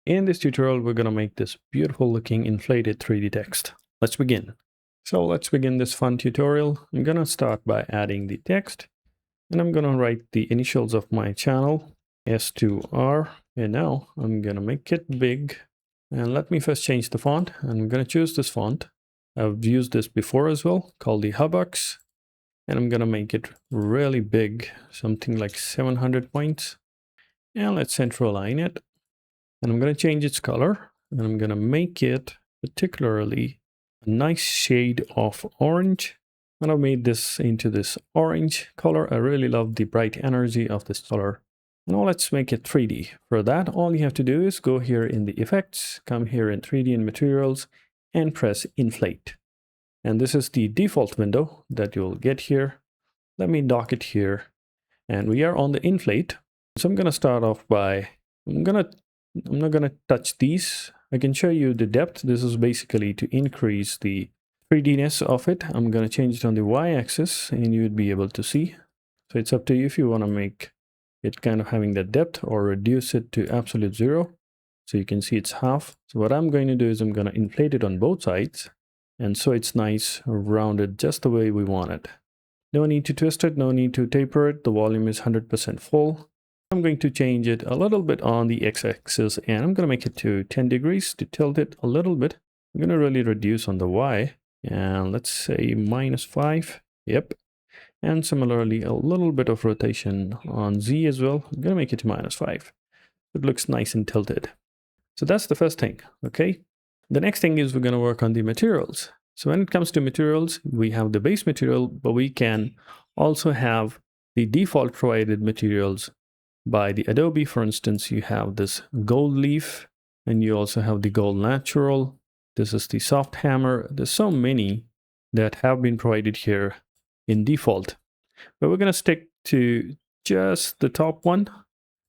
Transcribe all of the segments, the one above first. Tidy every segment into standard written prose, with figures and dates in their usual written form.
In this tutorial, we're going to make this beautiful looking inflated 3D text. Let's begin. So let's begin this fun tutorial. I'm going to start by adding the text, and I'm going to write the initials of my channel, S2R, and now I'm going to make it big. And let me first change the font. I'm going to choose this font. I've used this before as well, called the Hubbox, and I'm going to make it really big, something like 700 points. And let's center align it. And I'm going to change its color, and I'm going to make it particularly a nice shade of orange. And I've made this into this orange color. I really love the bright energy of this color. Now let's make it 3D. For that, all you have to do is go here in the effects, come here in 3D and materials, and press inflate. And this is the default window that you'll get here. Let me dock it here. And we are on the inflate. So I'm going to start off by, I'm not going to touch these. I can show you the depth. This is basically to increase the 3D-ness of it. I'm going to change it on the y-axis and you would be able to see. So it's up to you if you want to make it kind of having that depth or reduce it to absolute 0. So you can see it's half. So what I'm going to do is I'm going to inflate it on both sides. And so it's nice, rounded, just the way we want it. No need to twist it, no need to taper it. The volume is 100% full. I'm going to change it a little bit on the x-axis, and I'm going to make it to 10 degrees to tilt it a little bit. I'm going to really reduce on the y, and let's say -5. Yep. And similarly, a little bit of rotation on z as well. I'm going to make it to -5. It looks nice and tilted. So that's the first thing, okay? The next thing is we're going to work on the materials. So when it comes to materials, we have the base material, but we can also have the default provided materials by the Adobe. For instance, you have this gold leaf, and you also have the gold natural. This is the soft hammer. There's so many that have been provided here in default. But we're going to stick to just the top one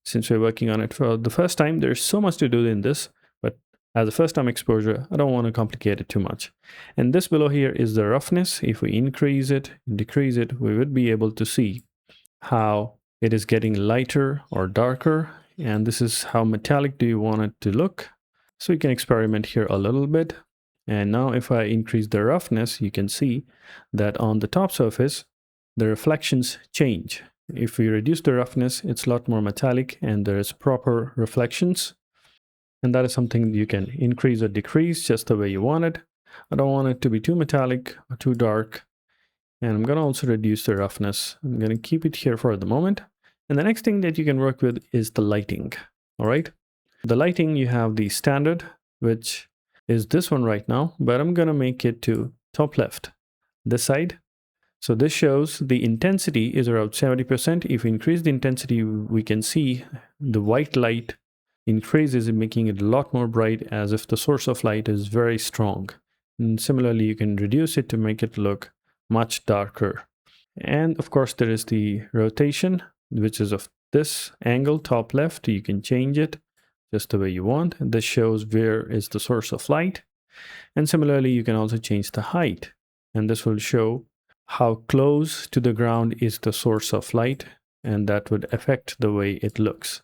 since we're working on it for the first time. There's so much to do in this, but as a first time exposure, I don't want to complicate it too much. And this below here is the roughness. If we increase it, decrease it, we would be able to see how it is getting lighter or darker, and this is how metallic do you want it to look. So you can experiment here a little bit. And now if I increase the roughness, you can see that on the top surface, the reflections change. If we reduce the roughness, it's a lot more metallic and there's proper reflections. And that is something you can increase or decrease just the way you want it. I don't want it to be too metallic or too dark. And I'm going to also reduce the roughness. I'm going to keep it here for the moment. And the next thing that you can work with is the lighting. All right. The lighting, you have the standard, which is this one right now, but I'm going to make it to top left, this side. So this shows the intensity is around 70%. If we increase the intensity, we can see the white light increases, making it a lot more bright, as if the source of light is very strong. And similarly, you can reduce it to make it look much darker. And of course, there is the rotation, which is of this angle, top left. You can change it just the way you want. This shows where is the source of light. And similarly, you can also change the height. And this will show how close to the ground is the source of light. And that would affect the way it looks.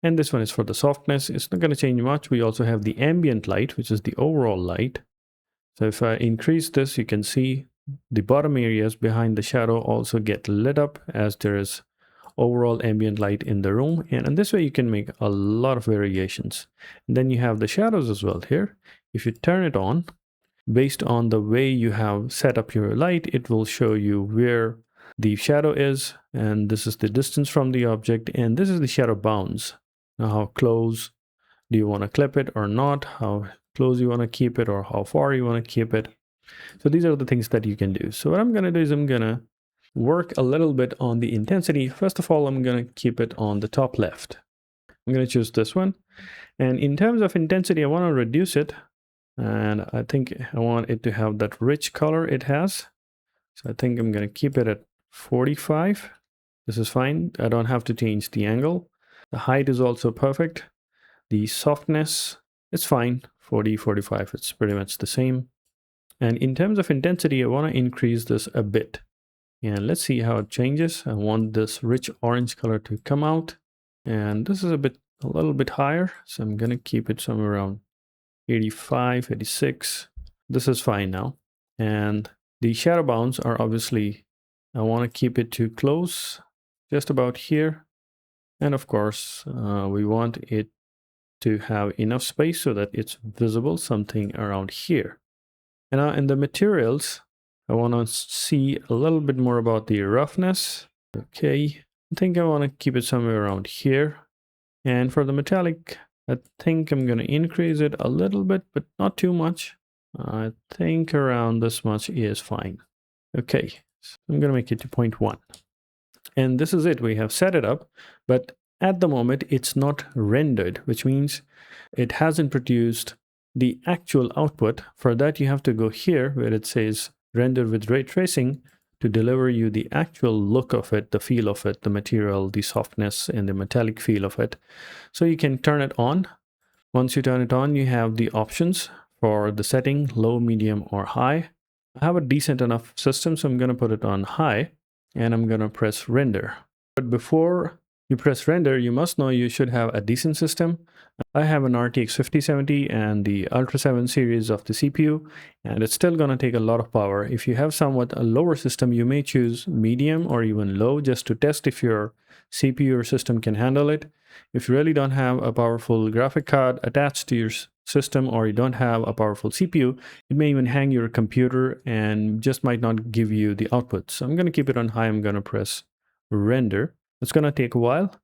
And this one is for the softness. It's not going to change much. We also have the ambient light, which is the overall light. So if I increase this, you can see the bottom areas behind the shadow also get lit up as there is overall ambient light in the room. And in this way, you can make a lot of variations. And then you have the shadows as well here. If you turn it on, based on the way you have set up your light, it will show you where the shadow is. And this is the distance from the object. And this is the shadow bounds. Now, how close do you want to clip it or not? How close you want to keep it or how far you want to keep it. So these are the things that you can do. So what I'm going to do is I'm going to work a little bit on the intensity. First of all, I'm going to keep it on the top left. I'm going to choose this one. And in terms of intensity, I want to reduce it. And I think I want it to have that rich color it has. So I think I'm going to keep it at 45. This is fine. I don't have to change the angle. The height is also perfect. The softness, it's fine. 40, 45, it's pretty much the same. And in terms of intensity, I want to increase this a bit. And let's see how it changes. I want this rich orange color to come out. And this is a bit a little bit higher. So I'm going to keep it somewhere around 85, 86. This is fine now. And the shadow bounds are obviously, I want to keep it to close, just about here. And of course, we want it to have enough space so that it's visible, something around here. And now in the materials, I want to see a little bit more about the roughness. Okay, I think I want to keep it somewhere around here. And for the metallic, I think I'm going to increase it a little bit, but not too much. I think around this much is fine. Okay, so I'm going to make it to 0.1. And this is it. We have set it up, but at the moment it's not rendered, which means it hasn't produced the actual output. For that, you have to go here where it says render with ray tracing to deliver you the actual look of it, the feel of it, the material, the softness, and the metallic feel of it. So you can turn it on. Once you turn it on, you have the options for the setting, low, medium, or high. I have a decent enough system, so I'm going to put it on high, and I'm going to press render. But before you press render, you must know you should have a decent system. I have an RTX 5070 and the Ultra 7 series of the CPU, and it's still going to take a lot of power. If you have somewhat a lower system, you may choose medium or even low just to test if your CPU or system can handle it. If you really don't have a powerful graphic card attached to your system, or you don't have a powerful CPU, it may even hang your computer and just might not give you the output. So I'm going to keep it on high. I'm going to press render. It's going to take a while.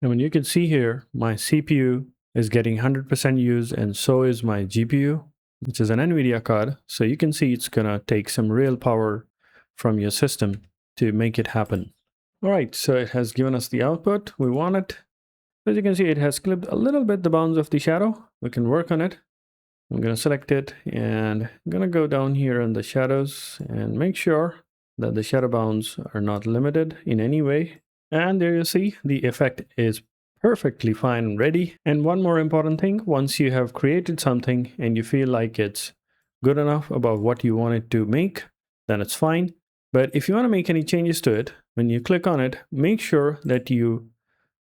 And when you can see here, my CPU is getting 100% use, and so is my GPU, which is an NVIDIA card. So you can see it's going to take some real power from your system to make it happen. All right, so it has given us the output we wanted. As you can see, it has clipped a little bit the bounds of the shadow. We can work on it. I'm going to select it, and I'm going to go down here in the shadows and make sure that the shadow bounds are not limited in any way. And there you see, the effect is perfectly fine and ready. And one more important thing, once you have created something and you feel like it's good enough about what you want it to make, then it's fine. But if you want to make any changes to it, when you click on it, make sure that you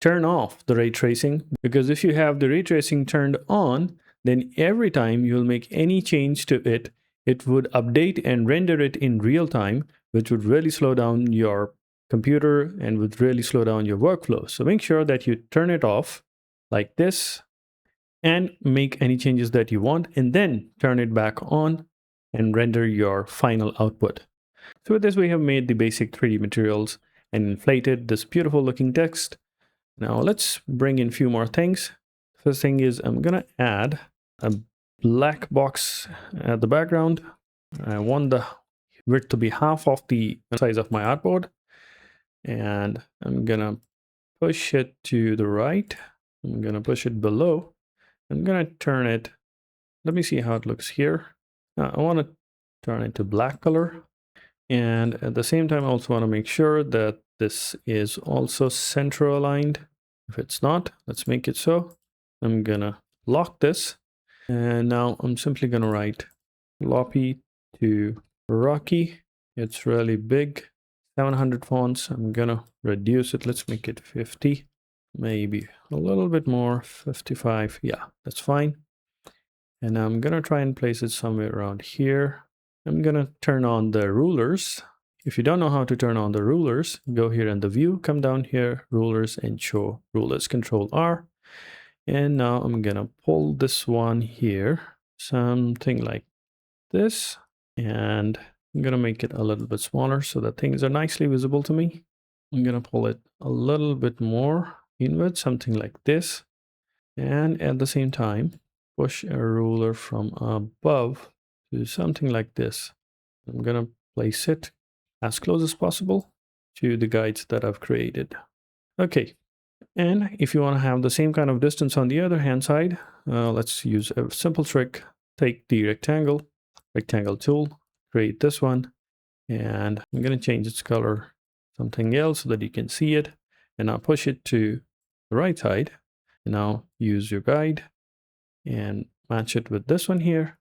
turn off the ray tracing, because if you have the ray tracing turned on, then every time you'll make any change to it, it would update and render it in real time, which would really slow down your computer and would really slow down your workflow. So make sure that you turn it off like this and make any changes that you want, and then turn it back on and render your final output. So with this, we have made the basic 3D materials and inflated this beautiful looking text. Now let's bring in a few more things. First thing is I'm gonna add a black box at the background. I want the width to be half of the size of my artboard, and I'm gonna push it to the right. I'm gonna push it below. I'm gonna turn it. Let me see how it looks here. Now I want to turn it to black color, and at the same time I also want to make sure that this is also center aligned. If it's not, let's make it so. I'm gonna lock this, and now I'm simply gonna write floppy to Rocky. It's really big, 700 fonts. I'm gonna reduce it. Let's make it 50, maybe a little bit more, 55. Yeah, that's fine. And I'm gonna try and place it somewhere around here. I'm gonna turn on the rulers. If you don't know how to turn on the rulers, go here in the view, come down here, rulers, and show rulers, Control R. And now I'm gonna pull this one here, something like this, and I'm gonna make it a little bit smaller so that things are nicely visible to me. I'm gonna pull it a little bit more inward, something like this, and at the same time push a ruler from above to something like this. I'm gonna place it as close as possible to the guides that I've created. Okay, and if you want to have the same kind of distance on the other hand side, let's use a simple trick. Take the rectangle tool, create this one, and I'm going to change its color something else so that you can see it, and now push it to the right side. And now use your guide and match it with this one here,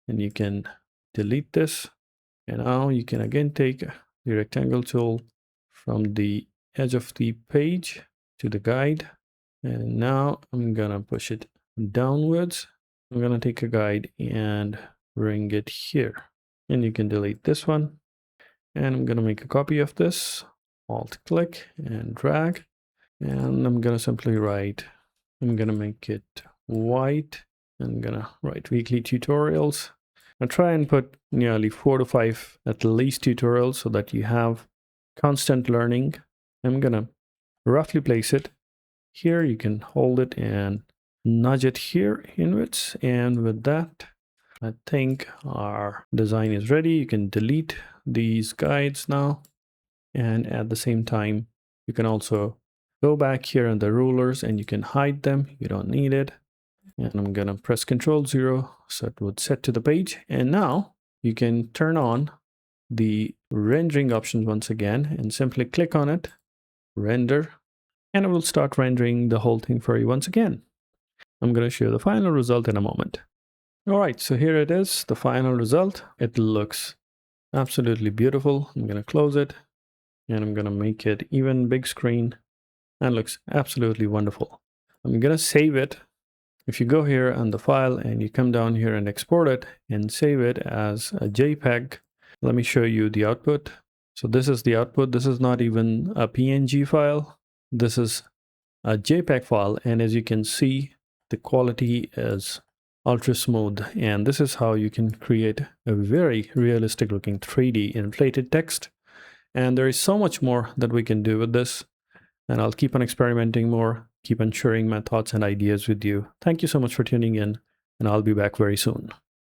and you can delete this. And now you can again take the rectangle tool from the edge of the page to the guide, And now I'm gonna push it downwards. I'm gonna take a guide and bring it here. And you can delete this one. And I'm gonna make a copy of this. Alt click and drag. And I'm gonna simply write, I'm gonna make it white. I'm gonna write weekly tutorials. I try and put nearly 4 to 5 at least tutorials so that you have constant learning. I'm gonna roughly place it here. You can hold it and nudge it here inwards, and with that I think our design is ready. You can delete these guides now, and at the same time you can also go back here on the rulers and you can hide them. You don't need it. And I'm gonna press Ctrl-0 so it would set to the page. And now you can turn on the rendering options once again and simply click on it, render, and it will start rendering the whole thing for you once again. I'm gonna show you the final result in a moment. All right, so here it is, the final result. It looks absolutely beautiful. I'm gonna close it and I'm gonna make it even big screen, and looks absolutely wonderful. I'm gonna save it. If you go here on the file and you come down here and export it and save it as a JPEG, let me show you the output. So this is the output. This is not even a PNG file. This is a JPEG file. And as you can see, the quality is ultra smooth. And this is how you can create a very realistic looking 3D inflated text. And there is so much more that we can do with this. And I'll keep on experimenting more, keep on sharing my thoughts and ideas with you. Thank you so much for tuning in, and I'll be back very soon.